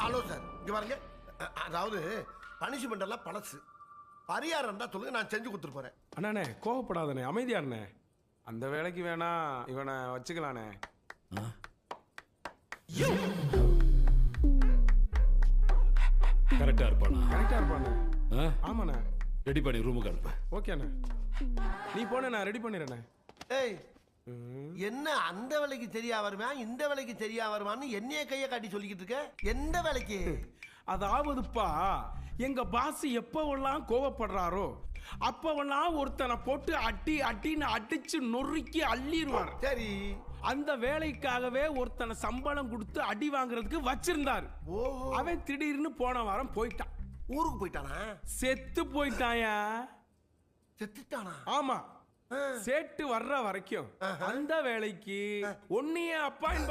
Hello sir, இங்க பாருங்க. அதாவது பனிஷ்மெண்ட் எல்லாம் பழசு. பரிகாரம் இருந்தா சொல்லுங்க, நான் செஞ்சு கொடுத்துட்டு போறேன். அண்ணாண்ணே கோவப்படாதண்ணே, அமைதியாண்ணே. அந்த வேலைக்கு வேணா இவனை வச்சுக்கலாண்ணே. கரெக்டா இருப்பானா? கரெக்டா இருப்பாண்ணே. ஆமாண்ணே. ரெடி பண்ணி ரூமுக்கு அனுப்பு. ஓகேண்ணே, நீ போன நான் ரெடி பண்ணிடுறேண்ணே. ஏய், என்ன அந்த வேலைக்கு சரியா வருவான், இந்த வேலைக்கு சரியா வருவான்னு என்னைய கையை காட்டி சொல்லிக்கிட்டு இருக்க? எந்த வேலைக்கு? அதாவதுப்பா, எங்க பாஸ் எப்பவெல்லாம் கோவப்படுறாரோ அப்பவெல்லாம் ஒருத்தனை போட்டு அட்டின்னு அடிச்சு நொறுக்கி அள்ளிடுவார். சரி, அந்த வேலைக்காகவே ஒருத்தனை சம்பளம் கொடுத்து அடி வாங்குறதுக்கு வச்சிருந்தாரு. ஓஹோ, அவன் திடீர்னு போன வாரம் போயிட்டான். ஊருக்கு போயிட்டானா? செத்து போயிட்டாயா? செத்துட்டானா? ஆமா, சேட்டு வர்ற வரைக்கும் அந்த வேலைக்கு ஒன்னையே அப்பாயின்